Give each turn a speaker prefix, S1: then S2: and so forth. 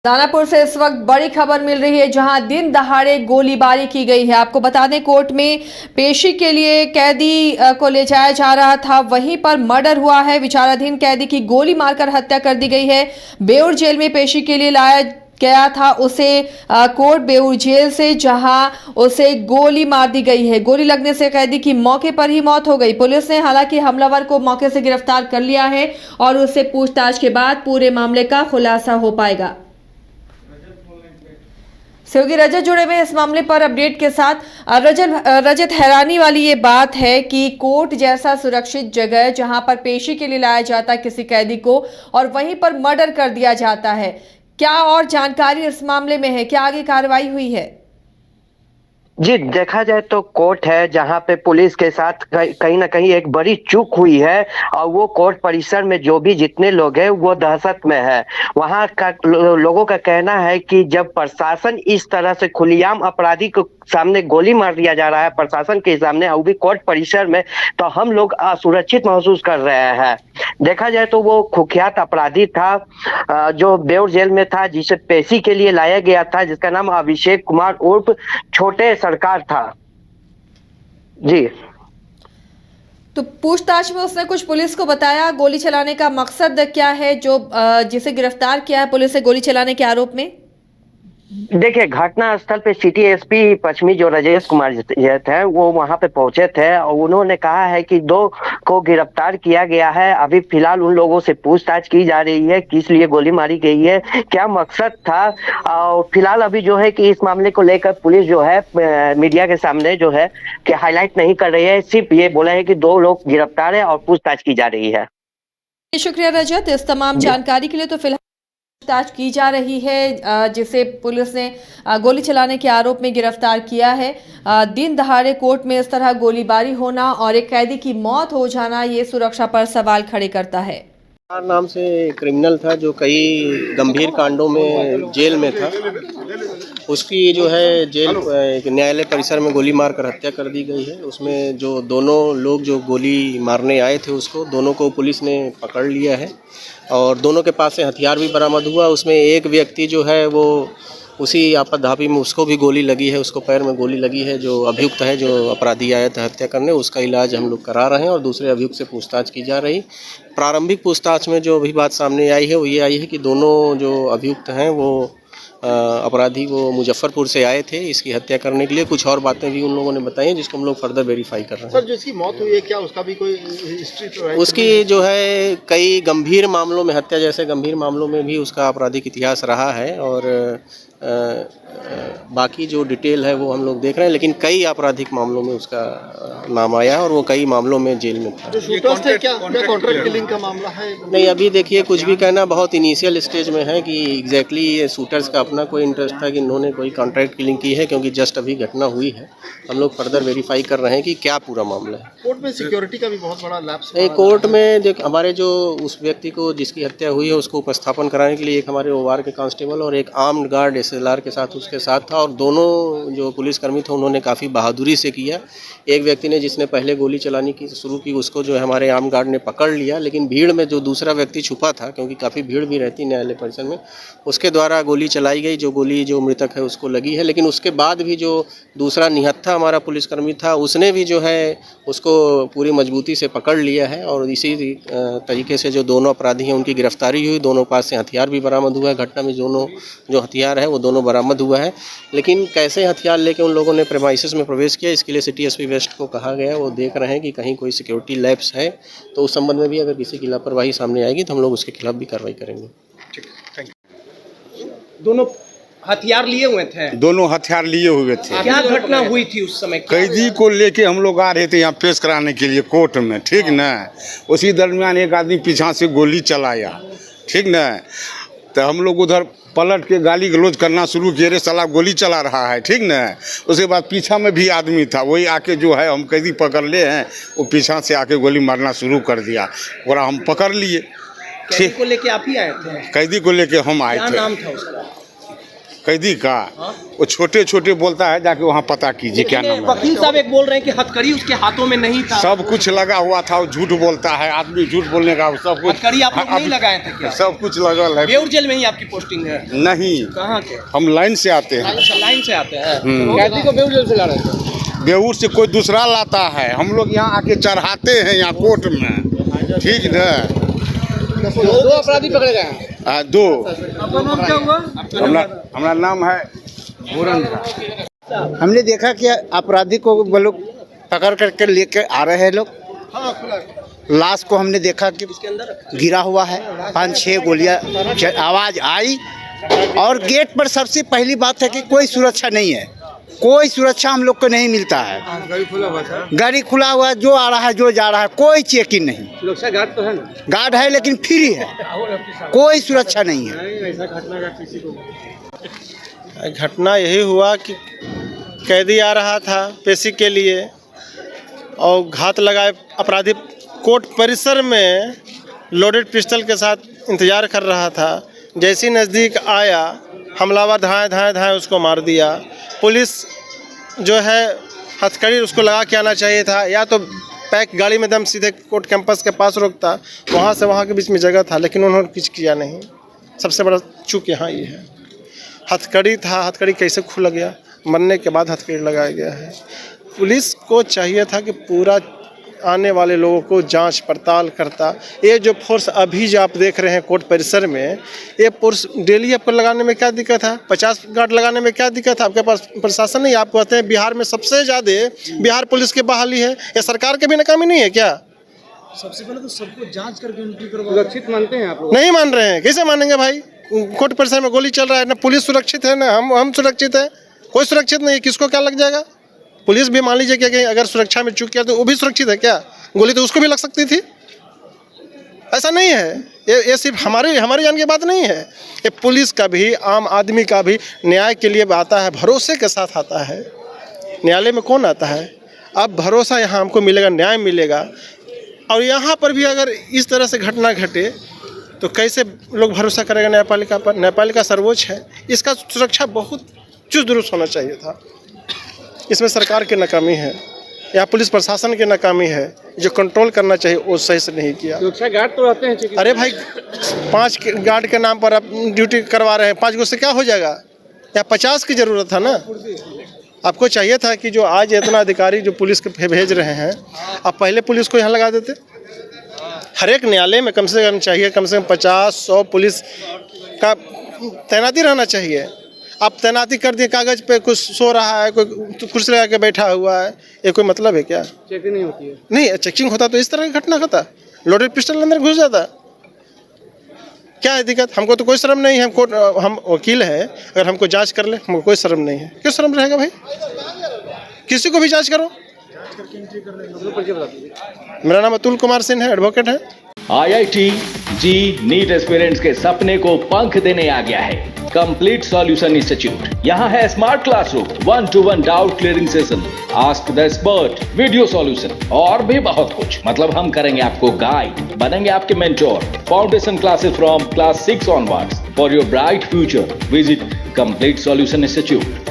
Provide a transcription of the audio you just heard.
S1: दानापुर से इस वक्त बड़ी खबर मिल रही है, जहां दिन दहाड़े गोलीबारी की गई है। आपको बता दें, कोर्ट में पेशी के लिए कैदी को ले जाया जा रहा था, वहीं पर मर्डर हुआ है। विचाराधीन कैदी की गोली मारकर हत्या कर दी गई है। बेउर जेल में पेशी के लिए लाया गया था उसे कोर्ट बेउर जेल से, जहां उसे गोली मार दी गई है। गोली लगने से कैदी की मौके पर ही मौत हो गई। पुलिस ने हालांकि हमलावर को मौके से गिरफ्तार कर लिया है और उससे पूछताछ के बाद पूरे मामले का खुलासा हो पाएगा। सहयोगी रजत जुड़े हुए इस मामले पर अपडेट के साथ। रजत, हैरानी वाली ये बात है कि कोर्ट जैसा सुरक्षित जगह जहां पर पेशी के लिए लाया जाता है किसी कैदी को, और वहीं पर मर्डर कर दिया जाता है। क्या और जानकारी इस मामले में है? क्या आगे कार्रवाई हुई है?
S2: जी, देखा जाए तो कोर्ट है जहां पे पुलिस के साथ कहीं ना कहीं एक बड़ी चूक हुई है, और वो कोर्ट परिसर में जो भी जितने लोग हैं वो दहशत में है। वहां का लोगों का कहना है कि जब प्रशासन इस तरह से खुलेआम अपराधी को सामने गोली मार दिया जा रहा है प्रशासन के सामने, वो भी कोर्ट परिसर में, तो हम लोग असुरक्षित महसूस कर रहे हैं। देखा जाए तो वो कुख्यात अपराधी था जो बेउर जेल में था, जिसे पेशी के लिए लाया गया था, जिसका नाम अभिषेक कुमार उर्फ छोटे सरकार था। जी,
S1: तो पूछताछ में उसने कुछ पुलिस को बताया? गोली चलाने का मकसद क्या है, जो जिसे गिरफ्तार किया है पुलिस से गोली चलाने के आरोप में?
S2: देखिए, घटना स्थल पे सिटी एसपी पश्चिमी जो राजेश कुमार जी थे वो वहां पे पहुंचे थे, और उन्होंने कहा है कि 2 को गिरफ्तार किया गया है। अभी फिलहाल उन लोगों से पूछताछ की जा रही है, किस लिए गोली मारी गई है, क्या मकसद था। और फिलहाल अभी जो है कि इस मामले को लेकर पुलिस जो है मीडिया के सामने जो है कि हाईलाइट नहीं कर रही है, सिर्फ ये बोला है कि 2 लोग गिरफ्तार है और पूछताछ की जा रही है।
S1: शुक्रिया रजत इस तमाम जानकारी के लिए। तो फिलहाल पूछताछ की जा रही है, जिसे पुलिस ने गोली चलाने के आरोप में गिरफ्तार किया है। दिन दहाड़े कोर्ट में इस तरह गोलीबारी होना और एक कैदी की मौत हो जाना, ये सुरक्षा पर सवाल खड़े करता है।
S3: नाम से क्रिमिनल था जो कई गंभीर कांडों में जेल में था। उसकी जो है जेल न्यायालय परिसर में गोली मारकर हत्या कर दी गई है। उसमें जो दोनों लोग जो गोली मारने आए थे उसको दोनों को पुलिस ने पकड़ लिया है, और दोनों के पास से हथियार भी बरामद हुआ। उसमें एक व्यक्ति जो है वो उसी आपाधापी में उसको भी गोली लगी है, उसको पैर में गोली लगी है। जो अभियुक्त है, जो अपराधी आया था हत्या करने, उसका इलाज हम लोग करा रहे हैं और दूसरे अभियुक्त से पूछताछ की जा रही। प्रारंभिक पूछताछ में जो अभी बात सामने आई है वो ये आई है कि दोनों जो अभियुक्त हैं वो अपराधी वो मुजफ्फरपुर से आए थे इसकी हत्या करने के लिए। कुछ और बातें भी उन लोगों ने बताई हैं जिसको हम लोग फर्दर वेरीफाई कर रहे हैं।
S4: सर, जिसकी मौत हुई है क्या उसका भी कोई हिस्ट्री तो है?
S3: उसकी जो है कई गंभीर मामलों में, हत्या जैसे गंभीर मामलों में भी उसका आपराधिक इतिहास रहा है, और बाकी जो डिटेल है वो हम लोग देख रहे हैं, लेकिन कई आपराधिक मामलों में उसका नाम आया है और वो कई मामलों में जेल में था।
S4: जो शूटर्स थे क्या कॉन्ट्रैक्ट किलिंग का मामला है?
S3: नहीं, अभी देखिए कुछ भी कहना बहुत इनिशियल स्टेज में है कि एग्जैक्टली ये शूटर्स का अपना कोई इंटरेस्ट था कि इन्होंने कोई कॉन्ट्रैक्ट किलिंग की है, क्योंकि जस्ट अभी घटना हुई है। हम लोग फर्दर वेरीफाई कर रहे हैं कि क्या पूरा मामला है।
S4: कोर्ट में सिक्योरिटी का भी बहुत बड़ा लैप्स
S3: कोर्ट में देख, हमारे जो उस व्यक्ति को जिसकी हत्या हुई है उसको उपस्थापन कराने के लिए एक हमारे ओवार के कांस्टेबल और एक आर्म्ड गार्ड SLR के साथ उसके साथ था, और दोनों जो पुलिसकर्मी थे उन्होंने काफ़ी बहादुरी से किया। एक व्यक्ति ने जिसने पहले गोली चलाने की शुरू की उसको जो है हमारे आर्म्ड गार्ड ने पकड़ लिया, लेकिन भीड़ में जो दूसरा व्यक्ति छुपा था, क्योंकि काफ़ी भीड़ भी रहती न्यायालय परिसर में, उसके द्वारा गोली चलाई गई। जो गोली जो मृतक है उसको लगी है, लेकिन उसके बाद भी जो दूसरा निहत्था हमारा पुलिसकर्मी था उसने भी जो है उसको पूरी मजबूती से पकड़ लिया है, और इसी तरीके से जो दोनों अपराधी हैं उनकी गिरफ्तारी हुई। दोनों पास से हथियार भी बरामद हुआ है। घटना में दोनों जो हथियार है वो दोनों बरामद हुआ है, लेकिन कैसे हथियार लेके उन लोगों ने प्रेमाइसिस में प्रवेश किया इसके लिए सिटी एसपी वेस्ट को कहा गया। वो देख रहे हैं कि कहीं कोई सिक्योरिटी लैप्स है, तो उस संबंध में भी अगर किसी की लापरवाही सामने आएगी तो हम लोग उसके खिलाफ भी कार्रवाई करेंगे।
S5: दोनों हथियार लिए हुए थे?
S6: दोनों हथियार लिए हुए थे।
S5: क्या घटना हुई थी उस समय?
S6: कैदी को लेके हम लोग आ रहे थे यहाँ पेश कराने के लिए कोर्ट में, ठीक ना। उसी दरमियान एक आदमी पीछा से गोली चलाया, ठीक ना। तो हम लोग उधर पलट के गाली गलौज करना शुरू किए, रे साला गोली चला रहा है, ठीक ना। उसके बाद पीछा में भी आदमी था, वही आके जो है हम कैदी पकड़ ले हैं, वो पीछा से आके गोली मारना शुरू कर दिया और हम पकड़ लिए।
S5: कैदी को लेके आप ही आए थे?
S6: कैदी को लेके हम आए थे।
S5: क्या नाम था उसका?
S6: कैदी का वो छोटे छोटे बोलता है, जाके वहाँ पता कीजिए क्या नाम है।
S5: वकील साहब एक बोल रहे हैं कि हथकड़ी उसके हाथों में नहीं था।
S6: सब कुछ लगा हुआ था, वो झूठ बोलता है, आदमी झूठ बोलने का सब कुछ।
S5: हथकड़ी आप लोग नहीं लगाए थे क्या?
S6: सब कुछ लगल है।
S5: बेऊर जेल में ही आपकी पोस्टिंग है?
S6: नहीं,
S5: कहाँ के?
S6: हम लाइन से आते हैं।
S5: लाइन से आते हैं।
S4: कैदी को बेऊर जेल से ला रहे थे?
S6: बेऊर से कोई दूसरा लाता है, हम लोग यहाँ आके चढ़ाते हैं यहाँ कोर्ट में, ठीक ना।
S4: दो अपराधी पकड़े गए हैं।
S6: दो।
S4: आपका नाम क्या हुआ?
S6: हमारा नाम है पूरन।
S7: हमने देखा कि अपराधी को वो लोग पकड़ करके लेके आ रहे हैं लोग। लाश को हमने देखा कि गिरा हुआ है, 5-6 गोलियां आवाज़ आई। और गेट पर सबसे पहली बात है कि कोई सुरक्षा नहीं है, कोई सुरक्षा हम लोग को नहीं मिलता है। गाड़ी खुला हुआ है, जो आ रहा है जो जा रहा है, कोई चेकिंग नहीं।
S4: सुरक्षा गार्ड तो है ना?
S7: गार्ड है लेकिन फ्री है, कोई सुरक्षा नहीं है।
S3: घटना यही हुआ कि कैदी आ रहा था पेशी के लिए और घात लगाए अपराधी कोर्ट परिसर में लोडेड पिस्टल के साथ इंतज़ार कर रहा था। जैसे नज़दीक आया, हमलावर धाए उसको मार दिया। पुलिस जो है हथकड़ी उसको लगा के आना चाहिए था, या तो पैक गाड़ी में दम सीधे कोर्ट कैंपस के पास रोकता, वहाँ से वहाँ के बीच में जगह था, लेकिन उन्होंने कुछ किया नहीं। सबसे बड़ा चूक यहाँ ये है। हथकड़ी था, हथकड़ी कैसे खुल गया? मरने के बाद हथकड़ी लगाया गया है। पुलिस को चाहिए था कि पूरा आने वाले लोगों को जांच पड़ताल करता। ये जो फोर्स अभी जो आप देख रहे हैं कोर्ट परिसर में, ये फोर्स डेली आपको लगाने में क्या दिक्कत है? 50 गार्ड लगाने में क्या दिक्कत है? आपके पास प्रशासन नहीं। आप कहते हैं बिहार में सबसे ज़्यादा बिहार पुलिस की बहाली है, ये सरकार की भी नाकामी नहीं है क्या?
S4: सबसे पहले तो सबको जांच करके एंट्री करवाओ। सुरक्षित मानते हैं आप लोग?
S3: नहीं मान रहे हैं, कैसे मानेंगे भाई? कोर्ट परिसर में गोली चल रहा है, ना पुलिस सुरक्षित है ना हम सुरक्षित है। कोई सुरक्षित नहीं है, किसको क्या लग जाएगा? पुलिस भी मान लीजिए कि अगर सुरक्षा में चूक किया तो वो भी सुरक्षित है क्या? गोली तो उसको भी लग सकती थी। ऐसा नहीं है, ये सिर्फ हमारे जान की बात नहीं है। ये पुलिस का भी, आम आदमी का भी न्याय के लिए आता है, भरोसे के साथ आता है। न्यायालय में कौन आता है? अब भरोसा यहाँ हमको मिलेगा, न्याय मिलेगा। और यहाँ पर भी अगर इस तरह से घटना घटे तो कैसे लोग भरोसा करेगा न्यायपालिका पर? न्यायपालिका सर्वोच्च है, इसका सुरक्षा बहुत चुस्त दुरुस्त होना चाहिए था। इसमें सरकार की नाकामी है या पुलिस प्रशासन की नाकामी है, जो कंट्रोल करना चाहिए वो सही से नहीं किया।
S4: सुरक्षा गार्ड तो रहते हैं।
S3: अरे भाई, 5 गार्ड के नाम पर आप ड्यूटी करवा रहे हैं, 5 गो से क्या हो जाएगा? या 50 की ज़रूरत था ना। आपको चाहिए था कि जो आज इतना अधिकारी जो पुलिस के भेज रहे हैं, आप पहले पुलिस को यहाँ लगा देते। हर एक न्यायालय में कम से कम चाहिए, कम से कम 50-100 पुलिस का तैनाती रहना चाहिए। आप तैनाती कर दिए, कागज़ पे कुछ सो रहा है, कोई कुर्सी लगा के बैठा हुआ है, ये कोई मतलब है क्या?
S4: चेकिंग नहीं होती है?
S3: नहीं, चेकिंग होता तो इस तरह की घटना होता, लोडेड पिस्टल अंदर घुस जाता। क्या है दिक्कत? हमको तो कोई शर्म नहीं है, हम वकील हैं, अगर हमको जांच कर ले हमको कोई शर्म नहीं है। क्यों शर्म रहेगा भाई? किसी को भी जांच करो। मेरा नाम अतुल कुमार सिंह है, एडवोकेट है।
S8: IIT जी नीट एस्पिरेंट्स के सपने को पंख देने आ गया है कंप्लीट सॉल्यूशन इंस्टीट्यूट। यहाँ है smart classroom, 1-to-1 doubt clearing session, ask the expert, video solution और भी बहुत कुछ। मतलब हम करेंगे आपको गाइड, बनेंगे आपके mentor. Foundation classes from class 6 onwards for your bright future. Visit complete solution institute.